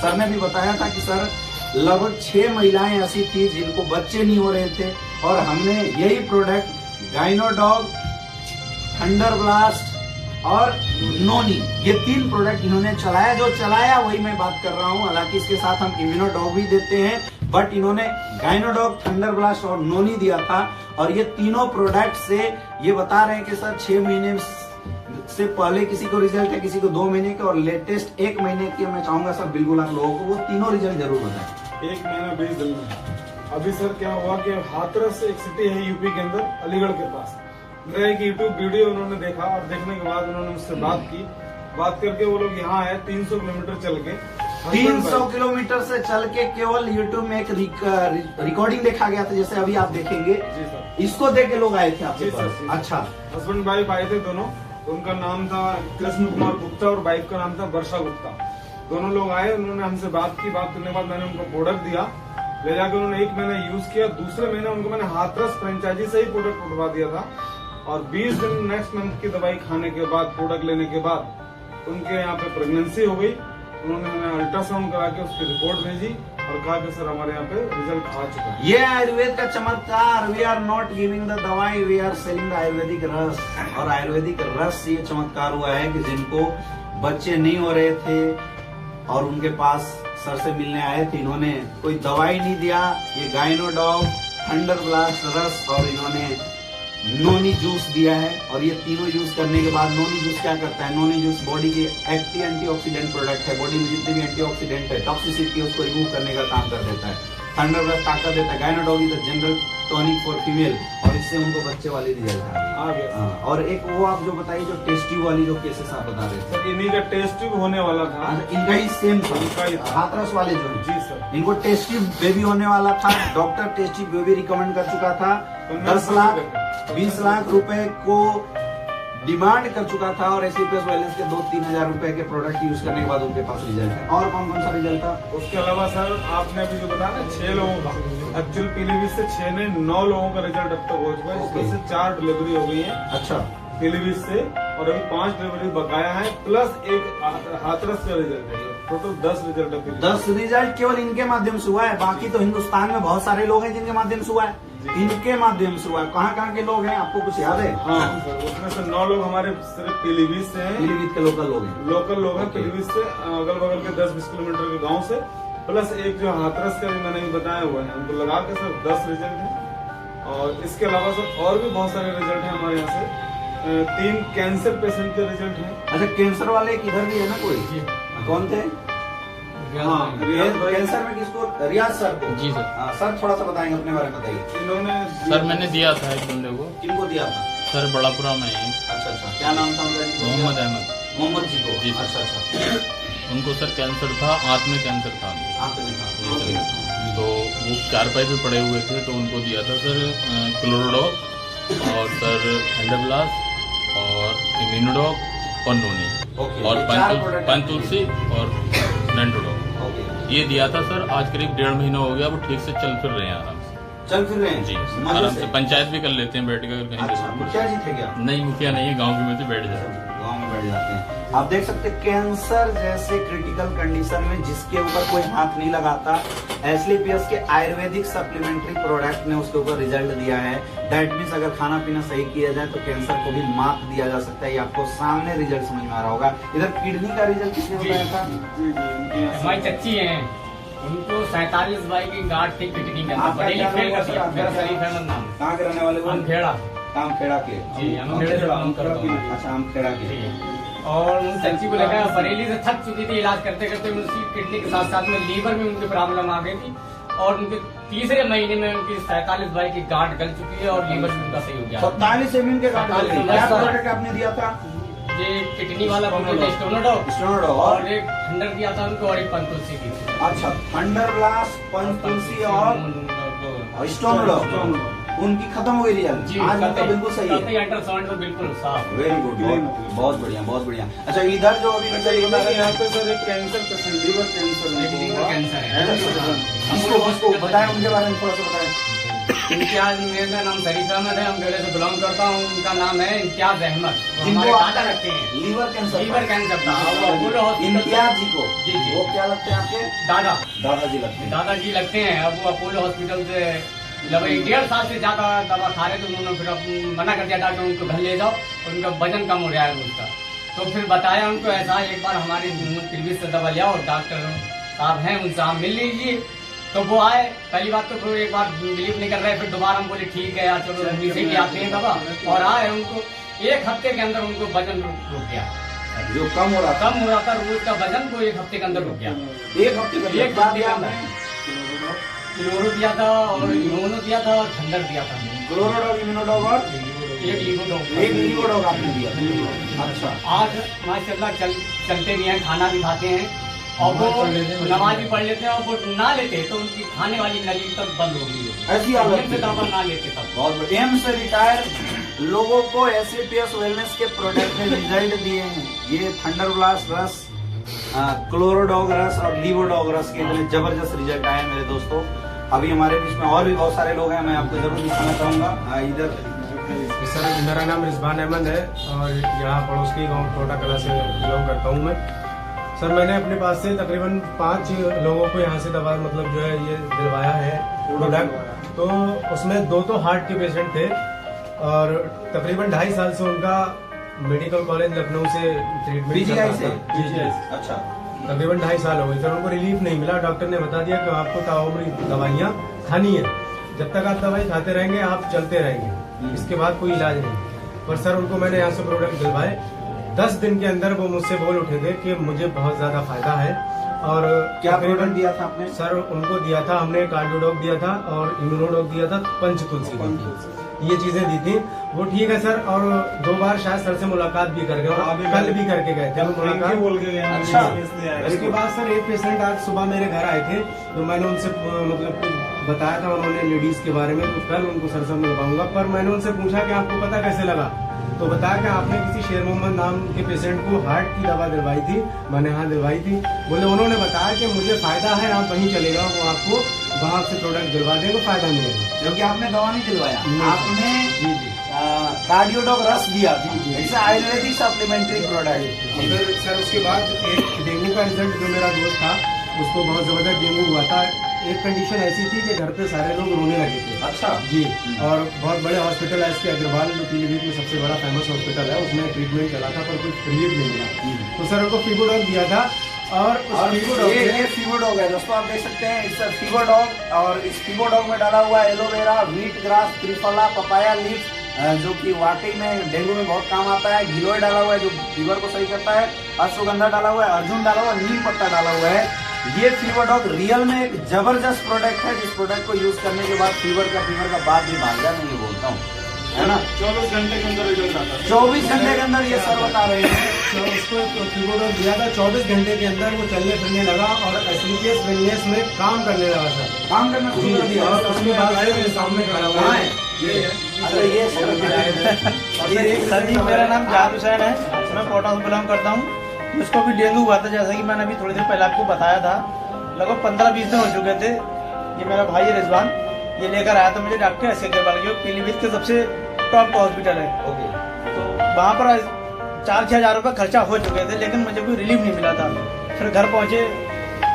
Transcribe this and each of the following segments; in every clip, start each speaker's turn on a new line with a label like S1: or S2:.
S1: Sir ने भी बताया था कि सर लगभग 6 महिलाएं ऐसी थी जिनको बच्चे नहीं हो रहे थे, और हमने यही प्रोडक्ट गाइनोडॉग, थंडर ब्लास्ट और नोनी, ये 3 प्रोडक्ट इन्होंने चलाया। जो चलाया वही मैं बात कर रहा हूँ, हालांकि इसके साथ हम इम्यूनोडॉग भी देते हैं, बट इन्होंने गाइनोडॉग, थंडर ब्लास्ट और नोनी दिया था। और ये तीनों प्रोडक्ट से ये बता रहे हैं कि सर 6 महीने से पहले किसी को रिजल्ट है, किसी को 2 महीने के, और लेटेस्ट 1 महीने की मैं चाहूंगा सर बिल्कुल आप लोगों को वो तीनों रिजल्ट जरूर बताएं।
S2: 1 महीना 20 दिन में। अभी सर क्या हुआ कि हाथरस एक सिटी है यूपी के अंदर, अलीगढ़ के पास। मेरा एक यूट्यूब वीडियो उन्होंने देखा और देखने के बाद उन्होंने मुझसे बात करके वो लोग यहाँ आए 300 किलोमीटर चल के।
S1: 300 किलोमीटर से चल के केवल यूट्यूब में एक रिकॉर्डिंग देखा गया था, जैसे अभी आप देखेंगे।
S2: जी सर।
S1: इसको देख के लोग आए थे आपके पास? अच्छा।
S2: हस्बैंड वाइफ आए थे दोनों, तो उनका नाम था कृष्ण कुमार गुप्ता और वाइफ का नाम था वर्षा गुप्ता। दोनों लोग आए, उन्होंने हमसे बात की। बात करने के बाद मैंने उनको प्रोडक्ट दिया, ले जाकर उन्होंने 1 महीना यूज किया। दूसरे महीने उनको मैंने हाथरस फ्रेंचाइजी से ही प्रोडक्ट उठवा दिया था, और 20 दिन नेक्स्ट मंथ की दवाई खाने के बाद, प्रोडक्ट लेने के बाद उनके यहाँ पे प्रेगनेंसी हो गई। उन्होंने हमें अल्ट्रासाउंड करा के उसकी रिपोर्ट भेजी और कहा कि सर हमारे यहाँ पे रिजल्ट आ चुका है।
S1: ये आयुर्वेद का चमत्कार। We are not giving the दवाई, we are selling the Ayurvedic रस। और आयुर्वेदिक रस से ये चमत्कार हुआ है कि जिनको बच्चे नहीं हो रहे थे और उनके पास सर से मिलने आए थे, इन्होंने कोई दवाई नहीं दिया। ये गाइनोडॉग, थंडर ब्लास्ट रस और इन्होंने नोनी जूस दिया है। और ये तीनों यूज करने के बाद, नोनी जूस क्या करता है? नोनी जूस बॉडी के एंटीऑक्सीडेंट प्रोडक्ट है, बॉडी में जितने भी एंटीऑक्सीडेंट है, टॉक्सिसिटी उसको रिमूव करने का काम कर देता है। थंडर ब्लास्ट ताकत देता है। Gynodog is the general tonic for female, और इससे उनको बच्चे वाली रिजल्ट आ गया। और एक वो आप जो बताइए जो टेस्ट ट्यूब वाली जो केसेस आप बता रहे थे,
S2: सर इन्हीं का टेस्ट ट्यूब होने वाला था।
S1: इनका ही सेम था,
S2: इनका ही था।
S1: हाथरस वाले जो है।
S2: जी सर।
S1: इनको टेस्ट ट्यूब बेबी होने वाला था, doctor test tube baby recommend कर चुका था। 10 लाख 20 लाख रुपए को डिमांड कर चुका था, और एसलीपीएस वेलनेस के 2-3 हजार रुपए के प्रोडक्ट यूज करने के बाद उनके पास रिजल्ट है। और कौन कौन सा रिजल्ट था?
S2: उसके अलावा सर आपने अभी जो बताया ना 6 लोगों का, एक्चुअल पीलीभीत से 6 ने 9 लोगों का रिजल्ट अब तक हो चुका है, जिसमें से 4 डिलीवरी हो गई है।
S1: अच्छा।
S2: पीलीभीत से, और अभी 5 डिलीवरी बकाया है, प्लस एक हाथरस का रिजल्ट है। टोटल 10 रिजल्ट है।
S1: 10 रिजल्ट केवल इनके माध्यम से हुआ है। बाकी तो हिंदुस्तान में बहुत सारे लोग हैं जिनके माध्यम से हुआ है, इनके माध्यम से हुआ है। कहाँ के लोग हैं, आपको कुछ याद है?
S2: हाँ सर, उसमें से 9 लोग हमारे सिर्फ पीलीभीत से हैं।
S1: पीलीभीत के लोकल लोग हैं।
S2: लोकल लोग हैं पीलीभीत से, अगल बगल के 10-20 किलोमीटर के गांव से, प्लस एक जो हाथरस का भी मैंने बताया हुआ है, उनको लगा के सर 10 रिजल्ट है। और इसके अलावा सर और भी बहुत सारे रिजल्ट है हमारे यहाँ से। 3 कैंसर पेशेंट के रिजल्ट है।
S1: अच्छा, कैंसर वाले किधर भी है ना कोई? कौन थे? हाँ, कैंसर में किसको? रियाज सर को।
S3: जी सर।
S1: हाँ सर, थोड़ा सा बताएंगे अपने बारे में, बताइए।
S2: इन्होंने
S3: सर मैंने दिया था एक बंदे को।
S1: किनको दिया था?
S3: सर बड़ापुरा में है।
S1: अच्छा, क्या नाम था उनका?
S3: मोहम्मद अहमद।
S1: मोहम्मद जी को?
S3: जी।
S1: अच्छा।
S3: उनको सर कैंसर था, आंत में कैंसर था।
S1: आंत में था।
S3: तो वो 4 पे पड़े हुए थे, तो उनको दिया था सर क्लोरोडॉग और सर थंडरब्लास्ट और इम्यूनोडॉग और नोनी और पंतुलसी और नेंटोडॉग, ये दिया था सर। आज करीब 1.5 महीना हो गया, वो ठीक से चल फिर रहे हैं, आराम से
S1: चल फिर रहे हैं।
S3: जी, आराम से पंचायत भी कर लेते हैं बैठ कर कहीं।
S1: अच्छा, मुखिया जी थे क्या?
S3: नहीं, मुखिया नहीं है, गाँव में से बैठ जाते हैं।
S1: गाँव में बैठ जाते हैं। आप देख सकते हैं कैंसर जैसे क्रिटिकल कंडीशन में जिसके ऊपर कोई हाथ नहीं लगाता, एसलीपीएस के आयुर्वेदिक सप्लीमेंट्री प्रोडक्ट ने उसके ऊपर रिजल्ट दिया है। दैट मीन्स अगर खाना पीना सही किया जाए तो कैंसर को भी मात दिया जा सकता है। ये आपको सामने रिजल्ट समझ में आ रहा होगा। इधर किडनी का रिजल्ट किसने बताया था?
S4: हमारी चच्ची है, उनको 47 बाई की गांठ थी किडनी के अंदर, बड़ी फेल कर दिया। मेरा शरीफ अहमद नाम।
S1: कहाँ के रहने वाले?
S4: अमखेड़ा।
S1: अमखेड़ा के?
S4: जी, अमखेड़े से काम करता हूँ।
S1: अच्छा, अमखेड़ा के।
S4: और उन चच्ची को लगा बरेली से थक चुकी थी इलाज करते करते, उनकी किडनी के साथ साथ में लीवर में उनकी प्रॉब्लम आ गई थी, और उनके 3रे महीने में उनकी 47 बाई की गांठ गल चुकी है और लीवर भी उनका सही हो गया।
S1: 47 एमएम के गांठ गल गई। क्या प्रोडक्ट आपने दिया था?
S4: ये किडनी वाला स्टोनोडॉग, और एक थंडर दिया था उनको, और एक पंतुलसी दी थी।
S1: अच्छा, थंडर ब्लास्ट, पंतुलसी और स्टोनोडॉग, उनकी खत्म हो गई रिजल्ट।
S4: जी,
S1: आज उनका बिल्कुल सही है।
S4: अल्ट्रासाउंड तो बिल्कुल साफ।
S1: वेरी गुड, बहुत बढ़िया, बहुत बढ़िया। अच्छा, इधर जो अभी
S2: यहाँ पे सर एक cancer patient, liver cancer
S4: cancer है।
S1: बताएं, उनके बारे में थोड़ा सा बताएं।
S4: इम्तियाज, मेरा नाम शरीफ अहमद है, हम बेड़े से बिलोंग करता हूँ। उनका नाम है इम्तियाज अहमद, हमारे दादा रखते हैं।
S1: लीवर कैंसर
S4: था वो अपोलो हॉस्पिटल।
S1: इम्तियाज जी को?
S4: जी जी।
S1: वो क्या लगते हैं आपके? दादाजी लगते हैं।
S4: दादाजी लगते हैं। अब वो अपोलो हॉस्पिटल से लगभग 1.5 साल से ज्यादा दवा खा रहे थे। उन्होंने फिर अब मना कर दिया डॉक्टर, उनको घर ले जाओ और उनका वजन कम हो रहा है उसका। तो फिर बताया उनको ऐसा, एक बार हमारे प्रीवियस से दवा लिया और डॉक्टर साहब हैं उनसे आप मिल लीजिए। तो वो आए, पहली बात तो फिर एक बार बिलीव नहीं कर रहे, फिर दोबारा हम बोले ठीक है यार चलो नीचे की आते हैं दवा, और आए। उनको 1 हफ्ते के अंदर उनको वजन रुक गया,
S1: जो कम हो रहा था
S4: रोज का वजन को 1 हफ्ते के अंदर रुक गया।
S1: 1 हफ्ते
S4: एक हफ्ते के अंदर क्लोरो दिया था और इम्यूनो दिया था और ठंडर दिया था।
S1: क्लोरोडॉग, इम्यूनोडॉग और
S4: एक
S1: लीवोडॉग आपने दिया था। अच्छा,
S4: आज माशाल्लाह चलते भी हैं, खाना भी खाते हैं और वो नमाज भी पढ़ लेते हैं। और वो ना लेते तो उनकी खाने वाली नली तक बंद हो गई है।
S1: ऐसी हालत
S4: से दवा ना लेते तब।
S1: बहुत बढ़िया। एम्स से रिटायर लोगों को एसएपीएस वेलनेस के प्रोडक्ट में रिजल्ट दिए हैं। ये थंडर ब्लास्ट रस, क्लोरोडॉग रस और लीवोडॉग रस के इतने जबरदस्त रिजल्ट आए मेरे दोस्तों। अभी हमारे बीच में और भी बहुत सारे लोग हैं, मैं आपको जरूर दिखाना चाहूंगा। इधर
S5: सर, मेरा नाम रिजवान अहमद है और यहाँ पड़ोस के गांव टोटा कला से बिलोंग करता हूँ मैं। सर, मैंने अपने पास से तकरीबन 5 लोगों को यहाँ से दवा मतलब जो है ये दिलवाया है प्रोडक्ट। तो उसमें 2 तो हार्ट के पेशेंट थे और तकरीबन 2.5 साल से उनका मेडिकल कॉलेज लखनऊ से ट्रीटमेंट चल रहा था।
S1: अच्छा,
S5: तकरीबन 2.5 साल हो गए सर, उनको रिलीफ नहीं मिला। डॉक्टर ने बता दिया कि आपको ताउम्र दवाइयाँ खानी है, जब तक आप दवाई खाते रहेंगे आप चलते रहेंगे, इसके बाद कोई इलाज नहीं। पर सर उनको मैंने यहाँ से प्रोडक्ट दिलवाए, 10 दिन के अंदर वो मुझसे बोल उठे थे कि मुझे बहुत ज्यादा फायदा है। और
S1: क्या प्रोडक्ट दिया था आपने?
S5: सर उनको दिया था हमने कार्डियोडॉग दिया था और इम्यूनोडॉग दिया था, पंचतुलसी, ये चीजें दी थी। वो ठीक है सर, और 2 बार शायद सर से मुलाकात भी कर गए और कल भी करके गए थे मुलाकात।
S1: अच्छा,
S5: इसके बाद सर एक पेशेंट आज सुबह मेरे घर आए थे, तो मैंने उनसे मतलब बताया था उन्होंने लेडीज के बारे में, तो कल उनको सर से मिलवाऊंगा। पर मैंने उनसे पूछा कि आपको पता कैसे लगा, तो बताया कि आपने किसी शेर मोहम्मद नाम के पेशेंट को हार्ट की दवा दिलवाई थी। मैंने हाँ दिलवाई थी। बोले उन्होंने बताया कि मुझे फायदा है, आप वहीं चले जाओ, वो आपको वहाँ से प्रोडक्ट दिलवा देंगे, फायदा मिलेगा।
S1: क्योंकि आपने दवा नहीं दिलवाया, आपने
S5: जी
S1: कार्डियोडॉग रस दिया था, इट्स आयुर्वेदिक सप्लीमेंट्री प्रोडक्ट।
S5: फिर सर उसके बाद एक डेंगू का रिजल्ट, जो मेरा दोस्त था उसको बहुत जबरदस्त डेंगू हुआ था। एक कंडीशन ऐसी थी कि घर पे सारे लोग रोने लगे थे।
S1: अच्छा
S5: जी, और बहुत बड़े हॉस्पिटल है इसके, अग्रवाल जो पीलीभीत में सबसे बड़ा फेमस हॉस्पिटल है, उसमें ट्रीटमेंट चला था पर कुछ रिलीफ नहीं मिला। तो सर उनको फीवरडॉग दिया था और
S1: ये फीवरडॉग है दोस्तों, आप देख सकते हैं इस फीवरडॉग। और इस फीवरडॉग में डाला हुआ aloe vera, wheat grass, triphala, papaya leaf, जो कि वाकई में डेंगू में बहुत काम आता है। गिलोय डाला हुआ है जो फीवर को सही करता है, अश्वगंधा डाला हुआ है, अर्जुन डाला हुआ है, नीम पत्ता डाला हुआ है। ये फीवरडॉग रियल में एक जबरदस्त प्रोडक्ट है, जिस प्रोडक्ट को यूज करने के बाद फीवर का बात भी भाग जाए, मैं ये बोलता हूँ, है ना।
S2: 24 घंटे के अंदर रिजल्ट आता है।
S1: 24 घंटे के अंदर ये सर बता रहे हैं।
S5: तो उसको फीवरडॉग दिया था, 24 घंटे के अंदर वो चलने फिरने लगा और एसलीपीएस वेलनेस में काम करने लगा सर,
S1: काम करना शुरू कर दिया।
S5: और उसके बाद मेरे सामने खड़ा हुआ है।
S1: अच्छा ये
S6: सर जी, मेरा नाम जाहिद हुसैन है, मैं कोटा से बिलोंग करता हूँ। मुझको भी डेंगू हुआ था, जैसा कि मैंने अभी थोड़ी देर पहले आपको बताया था। लगभग 15-20 दिन हो चुके थे। ये मेरा भाई है रिजवान, ये लेकर आया था मुझे डॉक्टर एस के अग्रवाल, जो पीलीभीत के सबसे टॉप का हॉस्पिटल है। तो वहाँ पर 4-6 हज़ार रुपये खर्चा हो चुके थे, लेकिन मुझे कोई रिलीफ नहीं मिला था। फिर घर पहुँचे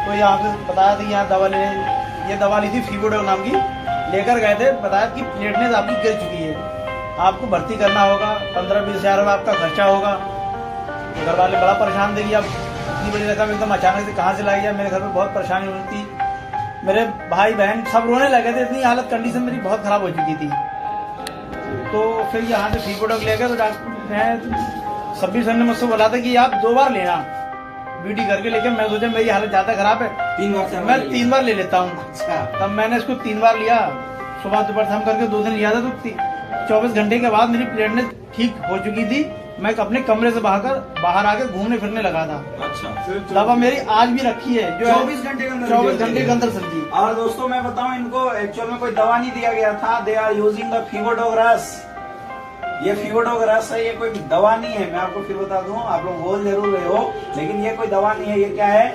S6: तो यहाँ पे बताया था यहाँ दवा ले, ये दवा ली थी फीवरडॉग नाम की, लेकर गए थे। बताया कि प्लेटलेट आपकी गिर चुकी है, आपको भर्ती करना होगा, 15-20 हज़ार रुपये आपका खर्चा होगा। घर वाले बड़ा परेशान थे कि अब इतनी बड़ी रकम एकदम अचानक से कहाँ से लाई जाए। मेरे घर में बहुत परेशानी हो रही थी, मेरे भाई बहन सब रोने लगे थे, इतनी हालत कंडीशन मेरी बहुत खराब हो चुकी थी। तो फिर यहाँ से फीवरडॉग ले गए, तो डॉक्टर सब्बी सर ने मुझसे बोला था कि आप 2 बार लेना बीटी करके, लेकिन मैं सोचा मेरी हालत ज्यादा खराब है,
S1: 3 बार से
S6: मैं 3 बार ले लेता हूँ।
S1: अच्छा,
S6: तब मैंने इसको 3 बार लिया, सुबह दोपहर शाम करके 2 दिन लिया था। तो 24 घंटे के बाद मेरी प्लेटलेट ठीक हो चुकी थी। मैं अपने कमरे से बाहर आकर घूमने फिरने लगा था।
S1: अच्छा,
S6: दवा मेरी आज भी रखी है, जो
S1: 24 घंटे के अंदर
S6: 24 घंटे के अंदर सर जी।
S1: और दोस्तों मैं बताऊं, इनको एक्चुअल में कोई दवा नहीं दिया गया था, दे आर यूजिंग द फीवरडॉग रस। ये फीवरडॉग रस है, ये कोई दवा नहीं है। मैं आपको फिर बता दूं, आप लोग बोल जरूर रहे हो, लेकिन ये कोई दवा नहीं है। ये क्या है?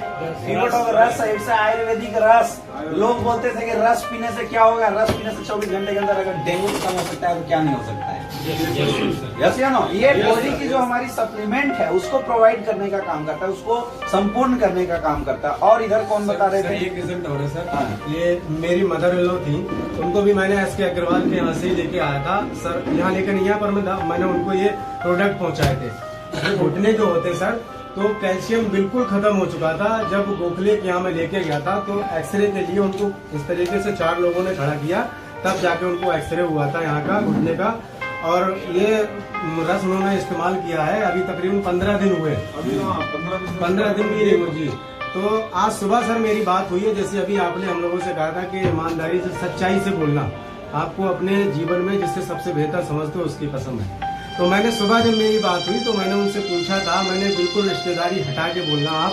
S1: फीवरडॉग रस है, इट्स आयुर्वेदिक रस। लोग बोलते थे कि रस पीने से क्या होगा, रस पीने से 24 घंटे के अंदर अगर डेंगू खत्म हो सकता है तो क्या नहीं हो सकता है। यस या नो? ये बॉडी की जो हमारी सप्लीमेंट है उसको प्रोवाइड करने का काम करता है, उसको संपूर्ण करने का काम करता है। और इधर कौन बता रहे थे?
S5: एक रिजल्ट हो रहा है सर, ये मेरी मदर इन लॉ थी, उनको भी मैंने एस के अग्रवाल के यहाँ से लेके आया था सर। यहाँ लेकर नहीं आया, पर मैंने उनको ये प्रोडक्ट पहुँचाए थे। घुटने जो होते सर, तो कैल्शियम बिल्कुल खत्म हो चुका था। जब गोखले के यहाँ मैं लेके गया था तो एक्सरे के लिए उनको इस तरीके से 4 लोगों ने खड़ा किया, तब जाके उनको एक्सरे हुआ था यहाँ का घुटने का। और ये रस उन्होंने इस्तेमाल किया है, अभी तकरीबन 15 दिन हुए। 15 दिन भी नहीं हुए जी। तो आज सुबह सर मेरी बात हुई है, जैसे अभी आपने हम लोगों से कहा था कि ईमानदारी से, सच्चाई से बोलना आपको अपने जीवन में जिससे सबसे बेहतर समझते हो उसकी कसम है। तो मैंने सुबह जब मेरी बात हुई तो मैंने उनसे पूछा था, मैंने बिल्कुल रिश्तेदारी हटा के बोलना, आप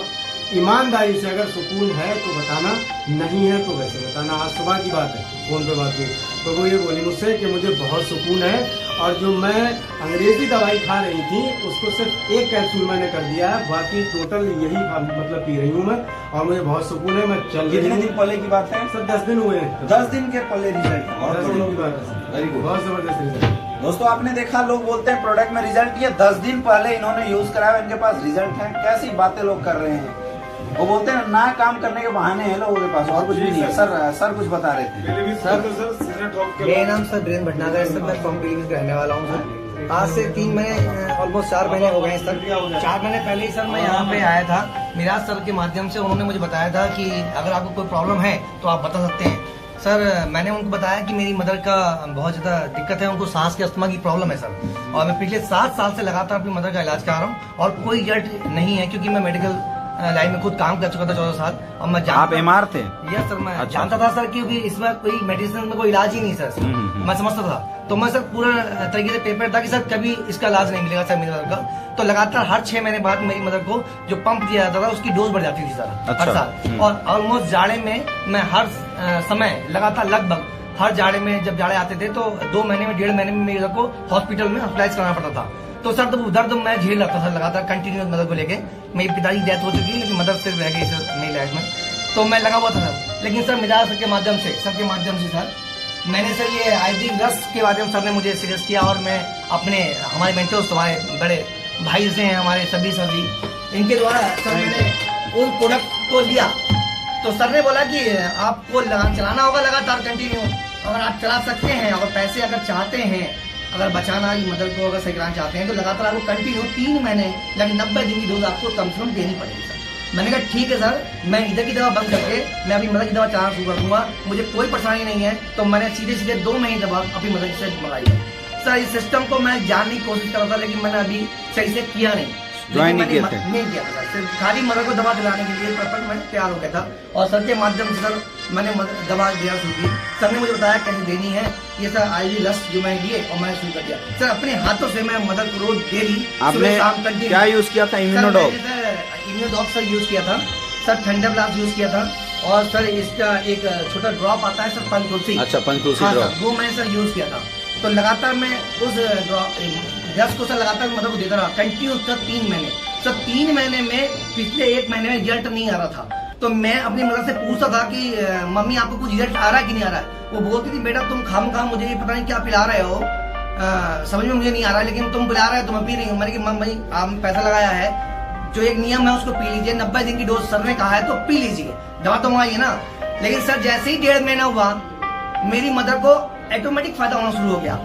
S5: ईमानदारी से अगर सुकून है तो बताना, नहीं है तो वैसे बताना। आज सुबह की बात है, फोन पे बात हुई तो वो ये बोली मुझसे कि मुझे बहुत सुकून है, और जो मैं अंग्रेजी दवाई खा रही थी उसको सिर्फ 1 कैप्सूल मैंने कर दिया है, बाकी टोटल यही मतलब पी रही हूँ मैं, और मुझे बहुत सुकून है। मैं चल रही
S1: कितने दिन पहले की बात है?
S5: सर 10 दिन हुए हैं।
S1: 10 दिन के पहले रिजल्ट है।
S5: 10 दिन की बात है,
S1: वेरी गुड,
S5: बहुत जबरदस्त रिजल्ट।
S1: दोस्तों आपने देखा, लोग बोलते हैं प्रोडक्ट में रिजल्ट, ये 10 दिन पहले इन्होंने यूज कराया, इनके पास रिजल्ट है। कैसी बातें लोग कर रहे हैं। वो बोलते हैं ना काम करने के बहाने हैं लोगों के पास, और कुछ भी नहीं है। सर कुछ बता रहे थे।
S7: मेरा नाम सर वीरेंद्र भटनागर है सर, मैं फ्रॉम पीलीभीत का रहने वाला हूँ सर। आज से 3 महीने ऑलमोस्ट 4 महीने हो गए हैं सर। 4 महीने पहले ही सर मैं यहाँ पे आया था, मिराज सर के माध्यम से। उन्होंने मुझे बताया था कि अगर आपको कोई प्रॉब्लम है तो आप बता सकते हैं सर। मैंने उनको बताया कि मेरी मदर का बहुत ज़्यादा दिक्कत है, उनको सांस के अस्थमा की प्रॉब्लम है सर, और मैं पिछले 7 साल से लगातार अपनी मदर का इलाज करा रहा हूँ, और कोई रिजल्ट नहीं है, क्योंकि मैं मेडिकल लाइन में खुद काम कर चुका था 14 साल। और मैं
S1: आप एमआर थे?
S7: यस सर, मैं जानता था सर, क्योंकि इसमें कोई मेडिसिन में कोई इलाज ही नहीं सर। मैं समझता था, तो मैं सर पूरा तरीके से प्रिपेयर था कि सर कभी इसका इलाज नहीं मिलेगा सर मेरी मदर का। तो लगातार हर 6 महीने बाद मेरी मदर को जो पंप दिया जाता था उसकी डोज बढ़ जाती थी सर, हर साल। और ऑलमोस्ट जाड़े में मैं हर समय लगातार लगभग हर जाड़े में, जब जाड़े आते थे तो 2 महीने में 1.5 महीने में मेरी मदर को हॉस्पिटल में हॉस्पिटलाइज कराना पड़ता था। तो सर तो दर्द मैं झेल रहा था सर लगातार कंटिन्यूस मदर को लेके। मेरी पिताजी की डेथ हो चुकी है, लेकिन मदर सिर्फ रह गई सर मेरी लाइफ में, तो मैं लगा हुआ था सर। लेकिन सर मिजाज सर के माध्यम से सर मैंने सर ये आयुर्वेदिक रस के माध्यम सर ने मुझे सजेस्ट किया, और मैं अपने हमारे मेंटर्स, हमारे बड़े भाई से हैं हमारे सभी सर जी, इनके द्वारा सर मैंने उन प्रोडक्ट को लिया। तो सर ने बोला कि आपको चलाना होगा लगातार कंटिन्यू, अगर आप चला सकते हैं, अगर पैसे अगर चाहते हैं, अगर बचाना ही मदर को अगर सही कराना चाहते हैं, तो लगातार आपको कंटिन्यू 3 महीने यानी 90 दिन की डोज आपको कम से कम देनी पड़ेगी सर। मैंने कहा ठीक है सर, मैं इधर की दवा बंद करके मैं अपनी मदर की दवा चलाना शुरू कर दूंगा, मुझे कोई परेशानी नहीं है। तो मैंने सीधे 2 महीने दवा अपनी मदर से मंगाई है सर। इस सिस्टम को मैं जानने की कोशिश कर रहा था, लेकिन मैंने अभी सही से किया नहीं,
S1: ज्वाइन नहीं किया
S7: था सर। खाली मदर को दवा दिलाने के लिए परफेक्ट मैं तैयार हो गया था, और सर के माध्यम से सर मैंने दवा दिया शुरू की। सर ने मुझे बताया कैसे देनी है, ये सर आयुर्वेदिक रस जो मैंने लिए और मैंने शुरू कर दिया सर। अपने हाथों से मैं मदर को रोज डेली
S1: आपने क्या यूज किया था? इम्यूनोडॉग
S7: सर यूज किया था सर, थंडर ब्लास्ट यूज किया था, और सर इसका एक छोटा ड्रॉप आता है सर पंचतुलसी।
S1: अच्छा, पंचतुलसी ड्रॉप,
S7: वो मैंने सर यूज किया था। तो लगातार मैं उस रस को सर लगातार मदर को देता रहा कंटिन्यू सर 3 महीने। सर 3 महीने में पिछले 1 महीने में रिजल्ट नहीं आ रहा था, तो मैं अपनी मदर से पूछता था कि मम्मी आपको कुछ रिजल्ट आ रहा है कि नहीं आ रहा है। वो बोलती थी बेटा तुम खाम मुझे ये पता नहीं क्या पिला रहे हो, समझ में मुझे नहीं आ रहा है, लेकिन तुम पिला रहे हो तो मैं पी रही हूँ। मैंने कहा मम्मी आपने पैसा लगाया है, जो एक नियम है उसको पी लीजिए, 90 दिन की डोज सर ने कहा है तो पी लीजिए, दवा तो मंगाइए ना। लेकिन सर जैसे ही 1.5 महीना हुआ मेरी मदर को ऑटोमेटिक फायदा होना शुरू हो गया।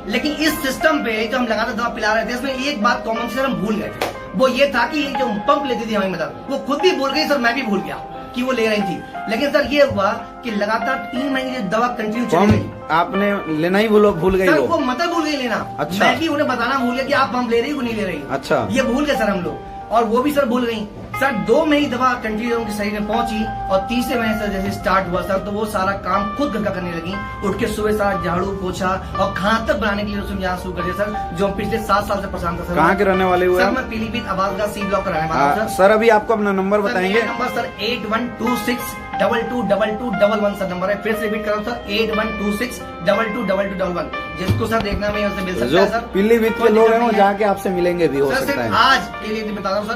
S7: लेकिन इस सिस्टम पे जो हम लगातार दवा पिला रहे थे, इसमें एक बात कॉमन से हम भूल गए थे, वो ये था कि जो पंप लेती थी हमारी मदर, वो खुद भी भूल गई सर, मैं भी भूल गया कि वो ले रही थी। लेकिन सर ये हुआ कि लगातार 3 महीने की दवा कंटिन्यू चली गई।
S1: आपने लेना ही भूल गई
S7: सर, वो मदर भूल गई लेना।
S1: अच्छा।
S7: मैं भी उन्हें बताना भूल गया कि आप पंप ले रही हो नहीं ले रही।
S1: अच्छा,
S7: ये भूल गए सर हम लोग, और वो भी सर भूल गई। सर 2 महीने दवा कंटिन्यू उनके शरीर में पहुंची और तीसरे महीने से जैसे स्टार्ट हुआ सर, तो वो सारा काम खुद घर का करने लगी। उठ के सुबह सारा झाड़ू पोछा और खाना तक बनाने के लिए उसमें यहाँ शुरू कर दिया सर, जो हम पिछले 7 साल से परेशान था सर।
S1: कहाँ के रहने वाले हुए
S7: सर?
S1: आप?
S7: मैं पीलीभीत आवाज का सी ब्लॉक का रहने वाला हूं सर।
S1: सर अभी आपको अपना नंबर बताएंगे?
S7: नंबर सर 8126222211 सर नंबर है। फिर से रिपीट करो सर, 8126222211, जिसको सर देखना में उससे मिल सकता
S1: जो
S7: है सर।
S1: पीलीभीत के लोग हैं वो जाके आपसे मिलेंगे भी हो
S7: सर
S1: सकता
S7: सिर्फ
S1: है।
S7: आज के लिए बता रहा हूँ सर,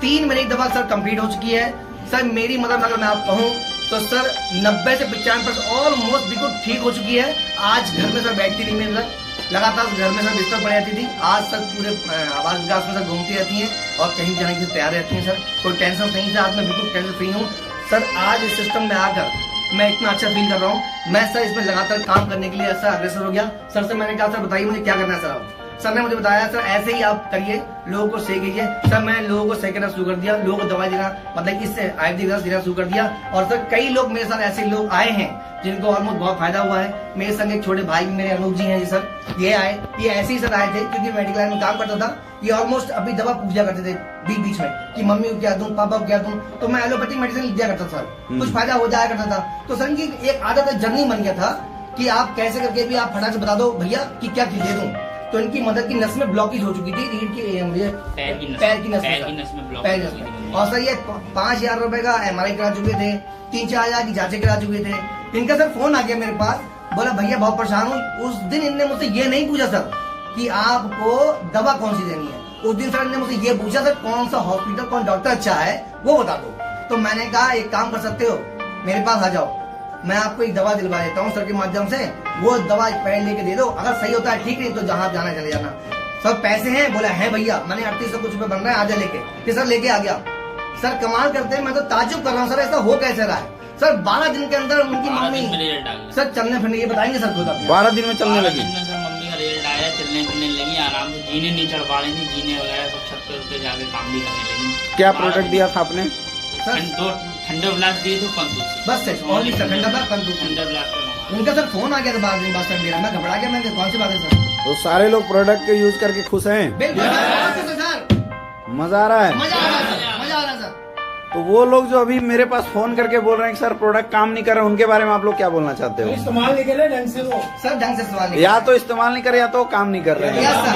S7: 3 महीने की दवा सर कंप्लीट हो चुकी है सर। मेरी मदद अगर मैं आप कहूँ तो सर 90 से 95% ऑलमोस्ट बिल्कुल ठीक हो चुकी है। आज घर में सर बैठती नहीं मेरे सर, लगातार घर में सर बिस्तर पड़ जाती थी। आज सर पूरे आवास विकास में सर घूमती रहती हैं और कहीं जाने के लिए तैयार रहती हैं सर। कोई टेंशन नहीं सर, आज मैं बिल्कुल टेंशन फ्री हूँ सर। आज इस सिस्टम में आकर मैं इतना अच्छा फील कर रहा हूँ। मैं सर इसमें लगातार काम करने के लिए ऐसा अग्रेसर हो गया सर। से मैंने कहा सर बताइए मुझे क्या करना है सर। सर ने मुझे बताया सर ऐसे ही आप करिए, लोगों को सही कीजिए सर। मैं लोगों को सही करना शुरू कर दिया, लोगों को दवाई देना मतलब इससे आयुर्वेदिक रस देना शुरू कर दिया। और सर कई लोग मेरे साथ ऐसे लोग आए हैं जिनको ऑलमोस्ट बहुत फायदा हुआ है। मेरे संग एक छोटे भाई मेरे अनूप जी हैं जी सर, ये आए, ये ऐसे ही सर आए थे क्योंकि मेडिकल लाइन में काम करता था। ये ऑलमोस्ट अभी दवा पूछा करते थे बीच में कि मम्मी को क्या दूं, पापा को क्या दूं, तो मैं एलोपैथिक मेडिसिन लिख दिया करता सर, कुछ फायदा हो जाया करता था। तो सर की एक आदत जर्नी बन गया था कि आप कैसे करके भी आप फटाक से बता दो भैया कि क्या चीज दे दूं। तो इनकी मदद की नस में ब्लॉकेज हो चुकी थी, रीढ़ की पैर की नस में। और सर ये 5,000 रुपए का MRI करा चुके थे, 3-4 हजार की जांचें करा चुके थे। इनका सर फोन आ गया मेरे पास, बोला भैया बहुत परेशान हूँ। उस दिन इनने मुझसे ये नहीं पूछा सर कि आपको दवा कौन सी देनी है। उस दिन सर इनने मुझसे ये पूछा सर कौन सा हॉस्पिटल कौन डॉक्टर अच्छा है वो बता दो। तो मैंने कहा एक काम कर सकते हो, मेरे पास आ जाओ, मैं आपको एक दवा दिलवा देता हूँ सर के माध्यम से। वो दवा पैर लेके दे दो, अगर सही होता है ठीक, नहीं तो जहाँ जाना चले जाना। सर पैसे हैं? बोला है भैया। मैंने 3800 कुछ रुपए बन रहा है, आजा लेके। कि सर लेके आ गया। सर कमाल करते हैं, मैं तो ताज्जुब कर रहा हूँ सर, ऐसा हो कैसे रहा है सर। 12 दिन के अंदर उनकी मम्मी सर चलने फिरने, ये बताएंगे सर खुद अपने।
S1: 12 दिन में चलने लगी
S8: सर, मम्मी का रिजल्ट आया, चलने फिरने लगी आराम से, जीने नहीं चढ़ पा रही थी, जीने वगैरह सब छत पे जाके काम भी करने लगी।
S1: क्या प्रोडक्ट दिया था आपने?
S7: सर
S8: दो ठंडे ब्लास्ट दिए थे पंतु से,
S7: बस सर ओनली ठंडा था पंतु।
S8: ठंडे ब्लास्ट
S7: उनका सर फोन आ गया था 12 दिन बाद सर मेरा, मैं घबरा गया। मैं कौन सी बात है सर?
S1: तो सारे लोग प्रोडक्ट के यूज करके खुश हैं?
S7: बिल्कुल सर,
S1: मजा आ रहा है?
S7: मजा आ रहा है सर, मजा आ रहा है सर।
S1: तो वो लोग जो अभी मेरे पास फोन करके बोल रहे हैं कि सर प्रोडक्ट काम नहीं कर रहे, उनके बारे में आप लोग क्या बोलना चाहते हो?
S5: इस्तेमाल नहीं कर रहे ढंग से वो।
S7: सर ढंग से सवाल नहीं।
S1: या तो इस्तेमाल नहीं कर रहे या तो काम नहीं कर रहे हैं।
S7: यस सर,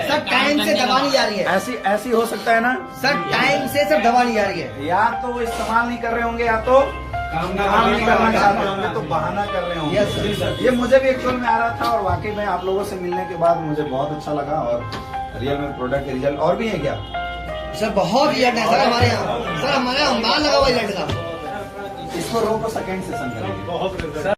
S7: सर टाइम से दवा नहीं आ रही है
S1: ऐसी हो सकता है ना
S7: सर, टाइम से सर दवा नहीं आ रही है।
S1: या तो वो इस्तेमाल नहीं कर रहे होंगे या तो काम नहीं करना चाहते होंगे, तो बहाना कर रहे होंगे।
S7: यस सर,
S1: ये मुझे भी एक्चुअल में आ रहा था और वाकई में आप लोगों से मिलने के बाद मुझे बहुत अच्छा लगा। और रियल में प्रोडक्ट के रिजल्ट और भी है क्या?
S7: सर बहुत रिजल्ट है सर हमारे यहाँ। सर हमारे यहाँ माल लगा हुआ रिजल्ट का।
S1: इसको रोको, सेकंड सेशन करेंगे।